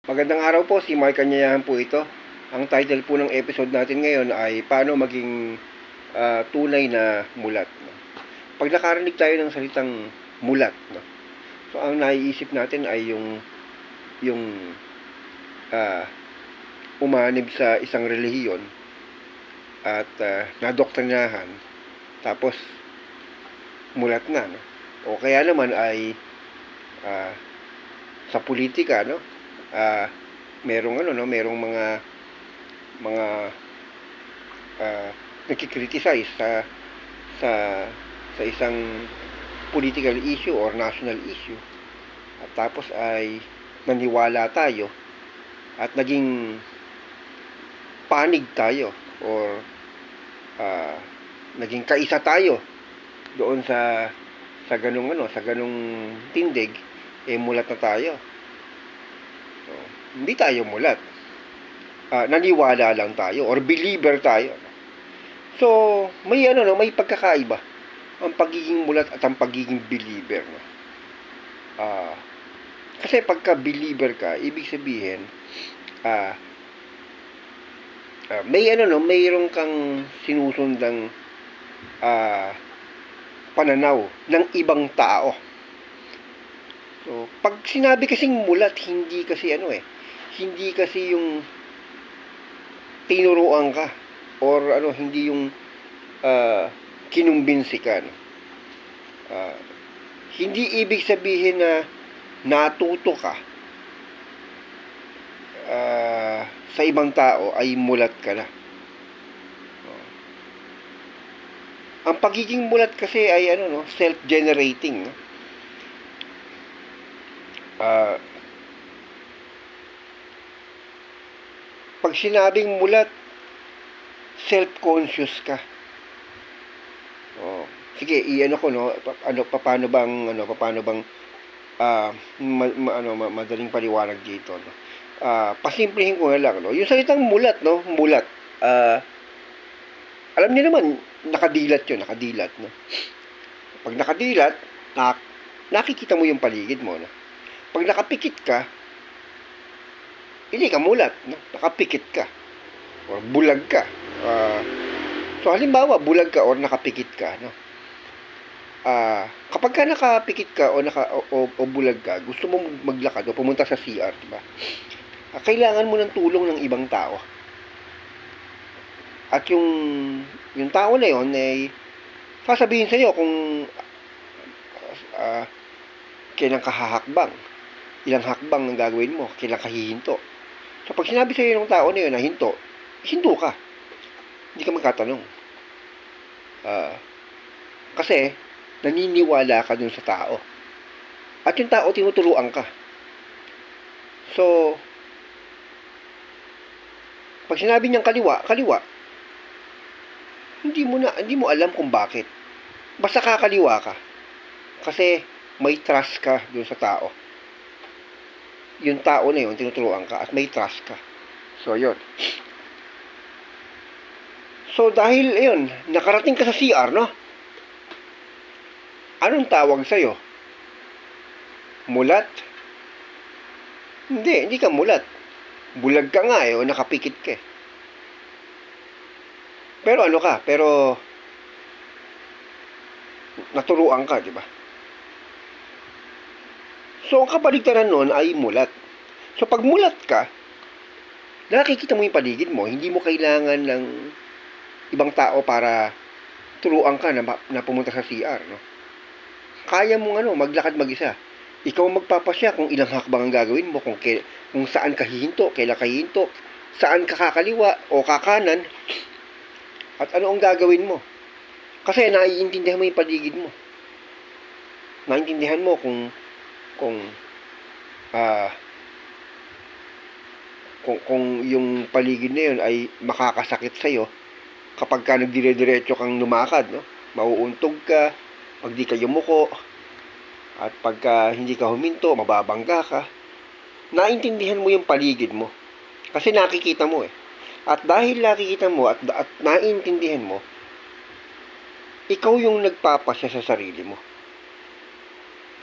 Magandang araw po, si Mark Kanyayahan po ito. Ang title po ng episode natin ngayon ay paano maging tunay na mulat. No? Pag nakarinig tayo ng salitang mulat, no? So ang naiisip natin ay yung uh, umanib sa isang relihiyon at nadoktrinahan, tapos mulat na. No? O kaya naman ay uh, sa politika, no? uh, merong mga nagki-criticize sa sa isang political issue or national issue, at tapos ay naniwala tayo at naging panig tayo or naging kaisa tayo doon sa ganung tindig, mulat na tayo. So, hindi tayo mulat. Naniwala lang tayo or believer tayo. So, may pagkakaiba ang pagiging mulat at ang pagiging believer. No? Kasi pagka believer ka, ibig sabihin mayroon kang sinusundang pananaw ng ibang tao. So, pag sinabi kasing mulat, hindi kasi yung tinuruan ka or hindi yung kinumbinsi ka. No? Hindi ibig sabihin na natuto ka sa ibang tao ay mulat ka na. Ang pagiging mulat kasi ay self-generating. No? Pag sinabing mulat, self-conscious ka. Sige, paano bang madaling paliwanag dito, no? Pasimplihin ko na lang, no? Yung salitang mulat, no? Mulat. Alam niyo naman, nakadilat 'yun, no? Pag nakadilat, nakikita mo yung paligid mo, no? Pag nakapikit ka, hindi ka mulat, no? Nakapikit ka or bulag ka. So halimbawa, bulag ka or nakapikit ka, no? Kapag ka nakapikit ka o bulag ka, gusto mo maglakad o pumunta sa CR, di ba? Kailangan mo ng tulong ng ibang tao. At yung tao na yon ay sasabihin sa iyo kung kailan ka hahakbang, ilang hakbang ang gagawin mo, kailan ka hihinto. So pag sinabi sa iyo ng tao na yun na hinto ka. Hindi ka magkatanong. Kasi naniniwala ka dun sa tao. At yung tao tinuturuan ka. So pag sinabi niyang kaliwa, hindi mo alam kung bakit. Basta kakaliwa ka. Kasi may trust ka dun sa tao. Yung tao na yun, tinuturuan ka at may trust ka. So, yun. So, dahil yun, nakarating ka sa CR, no? Anong tawag sa'yo? Mulat? Hindi ka mulat. Bulag ka nga o nakapikit ka. Pero Pero naturuan ka, di ba? So, ang kabaligtaran nun ay mulat. So, pag mulat ka, nakikita mo yung paligid mo, hindi mo kailangan ng ibang tao para turuan ka na pumunta sa CR, no? Kaya mong maglakad mag-isa. Ikaw magpapasya kung ilang hakbang ang gagawin mo, kung saan ka hihinto, kailan ka hihinto, saan ka kakaliwa o kakanan, at ano ang gagawin mo. Kasi naiintindihan mo yung paligid mo. Naiintindihan mo kung yung paligid na yun ay makakasakit sa'yo kapag ka nagdire-diretso kang lumakad, no? Mauuntog ka, pag di ka yumuko, at pagka hindi ka huminto, mababangga ka. Naintindihan mo yung paligid mo. Kasi nakikita mo eh. At dahil nakikita mo at naintindihan mo, ikaw yung nagpapasya sa sarili mo.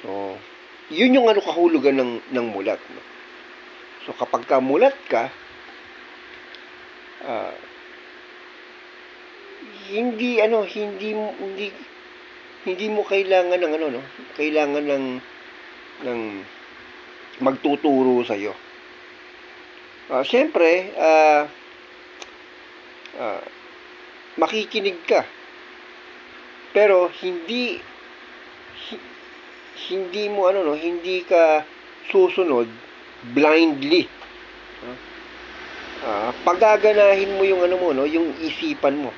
So, yun yung kahulugan ng mulat. No? So kapag kamulat ka, ah, hindi mo kailangan ng ano, no? Kailangan ng magtuturo sa iyo. Siyempre, ah, makikinig ka. Pero hindi mo ano, no, hindi ka susunod blindly. Pagaganahin mo yung ano mo, no, yung isipan mo.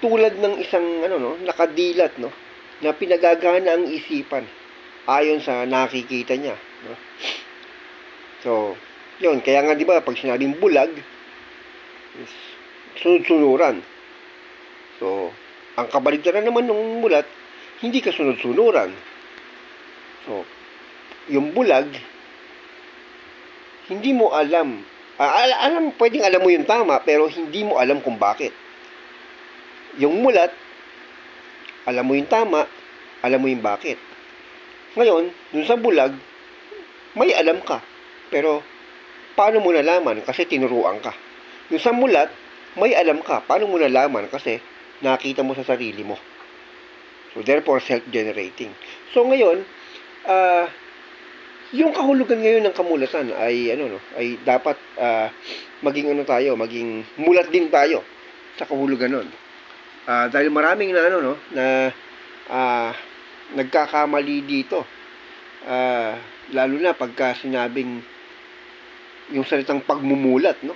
Tulad ng isang ano, no, nakadilat, no, na pinagagana ang isipan ayon sa nakikita niya, no? So, yun, kaya nga 'di ba pag sinabing bulag, is sunod-sunuran. So, ang kabaligtaran naman ng mulat, hindi ka sunod-sunuran. So, yung bulag, hindi mo alam. Pwedeng alam mo yung tama, pero hindi mo alam kung bakit. Yung mulat, alam mo yung tama, alam mo yung bakit. Ngayon, dun sa bulag, may alam ka. Pero, paano mo nalaman? Kasi tinuruan ka. Dun sa mulat, may alam ka. Paano mo nalaman? Kasi nakita mo sa sarili mo. So, therefore, self-generating. So, ngayon, yung kahulugan ngayon ng kamulatan ay ay dapat maging maging mulat din tayo sa kahulugan nun. Dahil maraming na nagkakamali dito. Lalo na pagka sinabing yung salitang pagmumulat, no?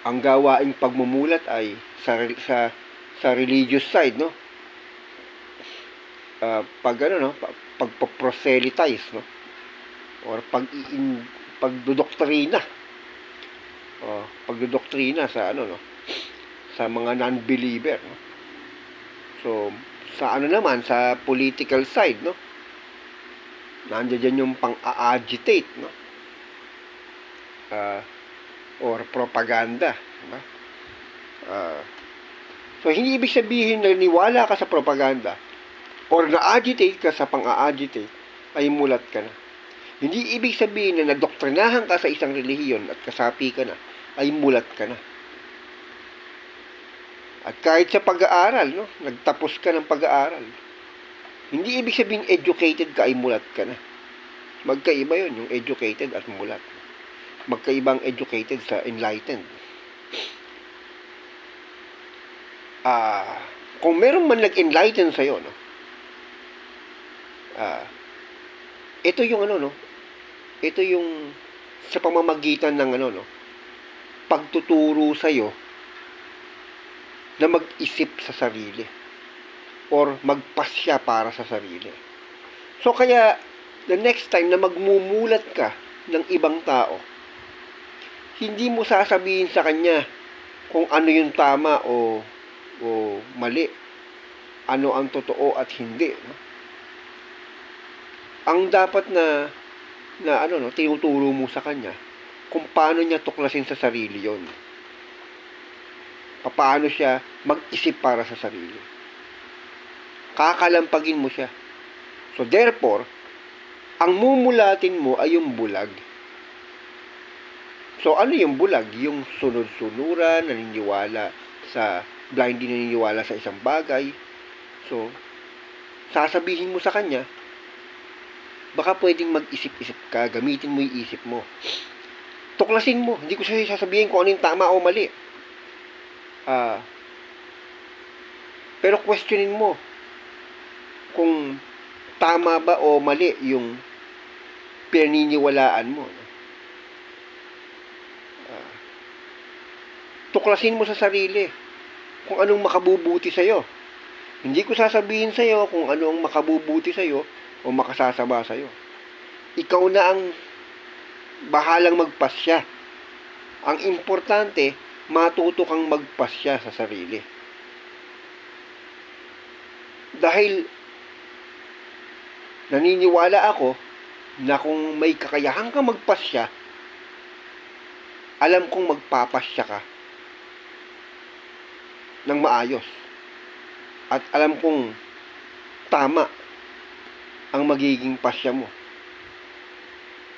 Ang gawaing pagmumulat ay sa religious side, no? Pagpo-proselytize, no? Or pagdodoktrina. Pagdodoktrina sa sa mga non-believer, no? So, sa sa political side, no? Nandiyan yung pang-agitate, no? Or propaganda, diba? So, hindi ibig sabihin na niwala ka sa propaganda or na-agitate ka sa pang-agitate ay mulat ka na. Hindi ibig sabihin na nadoktrinahan ka sa isang relihiyon at kasapi ka na ay mulat ka na. At kahit sa pag-aaral, no, nagtapos ka ng pag-aaral, hindi ibig sabihin educated ka ay mulat ka na. Magkaiba yun, yung educated at mulat. Magkaibang educated sa enlightened. Kung meron man nag-enlighten sa'yo, no, ito yung ito yung sa pamamagitan ng pagtuturo sa'yo na mag-isip sa sarili or magpasya para sa sarili. So kaya the next time na magmumulat ka ng ibang tao, hindi mo sasabihin sa kanya kung ano yung tama o mali, ano ang totoo at hindi, no? Ang dapat na tinuturo mo sa kanya kung paano niya tuklasin sa sarili yon. Paano siya mag-isip para sa sarili. Kakalampagin mo siya. So therefore, ang mumulatin mo ay yung bulag. So ano yung bulag? Yung sunod-sunuran, blindly naniniwala sa isang bagay. So, sasabihin mo sa kanya, baka pwedeng mag-isip-isip ka, gamitin mo yung isip mo. Tuklasin mo. Hindi ko siya sasabihin kung ano yung tama o mali. Pero questionin mo kung tama ba o mali yung pinaniniwalaan mo. Tuklasin mo sa sarili kung anong makabubuti sa'yo. Hindi ko sasabihin sa'yo kung ano ang makabubuti sa'yo o makasasama sa'yo. Ikaw na ang bahalang magpasya. Ang importante, matuto kang magpasya sa sarili. Dahil naniniwala ako na kung may kakayahan kang magpasya, alam kong magpapasya ka ng maayos. At alam kong tama ang magiging pasya mo.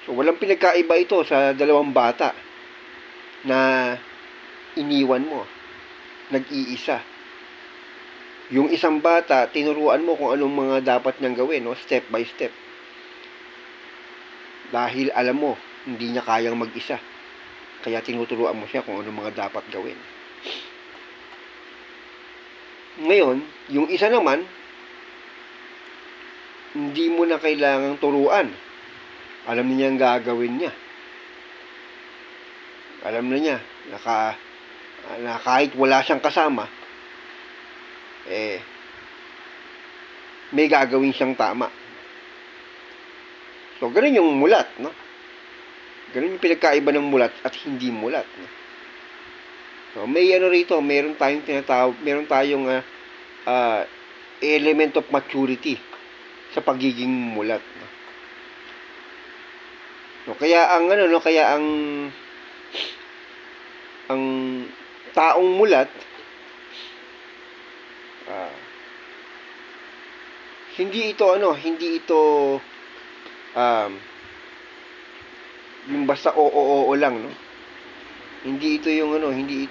So, walang pinagkaiba ito sa dalawang bata na iniwan mo, nag-iisa. Yung isang bata, tinuruan mo kung anong mga dapat niyang gawin, no? Step by step. Dahil alam mo, hindi niya kayang mag-isa. Kaya tinuturuan mo siya kung anong mga dapat gawin. Ngayon, yung isa naman, hindi mo na kailangang turuan. Alam niya ang gagawin niya. Alam na niya na kahit wala siyang kasama, may gagawin siyang tama. So, ganun yung mulat, no? Ganun yung pinagkaiba ng mulat at hindi mulat, no? So, may rito, meron tayong element of maturity sa pagiging mulat, no? So, kaya ang taong mulat hindi ito yung basta oo lang, no? Hindi ito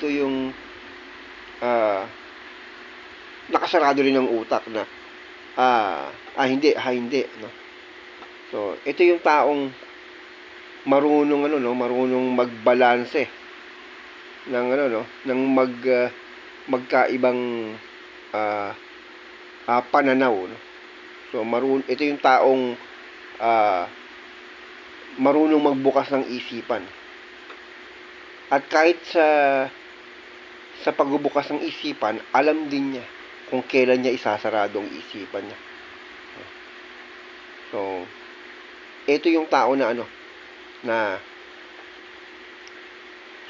yung nakasarado rin ng utak na hindi, no? So, ito yung taong marunong magbalanse ng magkaibang pananaw, no? So, ito yung taong marunong magbukas ng isipan. At kahit sa pagbubukas ng isipan, alam din niya kung kailan niya isasarado ang isipan niya. So, ito yung tao na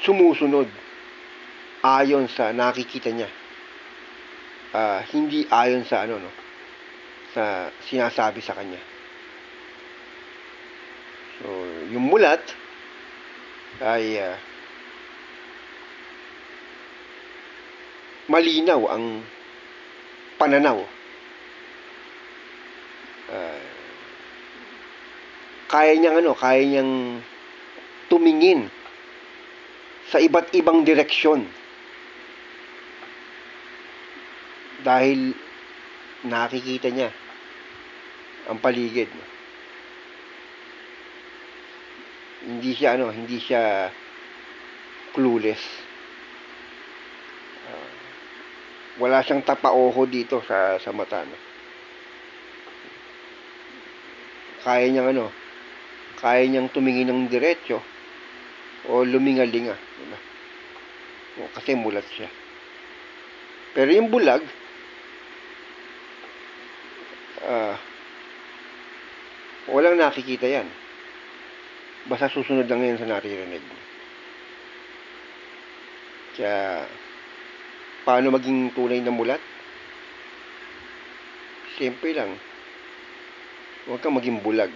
sumusunod ayon sa nakikita niya. Hindi ayon sa sa sinasabi sa kanya. So, yung mulat ay malinaw ang pananaw. Kaya niyang tumingin sa iba't ibang direksyon dahil nakikita niya ang paligid. Hindi siya clueless. Wala siyang tapaoho dito sa mata, no? Kaya niyang tumingin ng diretso o lumingalinga, diba? Kasi mulat siya. Pero yung bulag, walang nakikita yan. Basta susunod lang yan sa naririnig. Kaya, paano maging tunay na mulat? Siyempre lang, huwag kang maging bulag.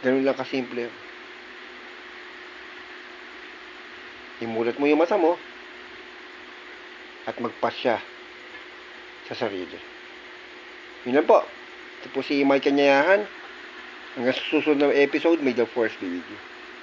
Ganun lang kasimple. Imulat mo yung mata mo at magpasya sa sarili. Yun lang po. Ito po si Mike Kanyayahan. Hanggang sa susunod na episode, may the force be with you.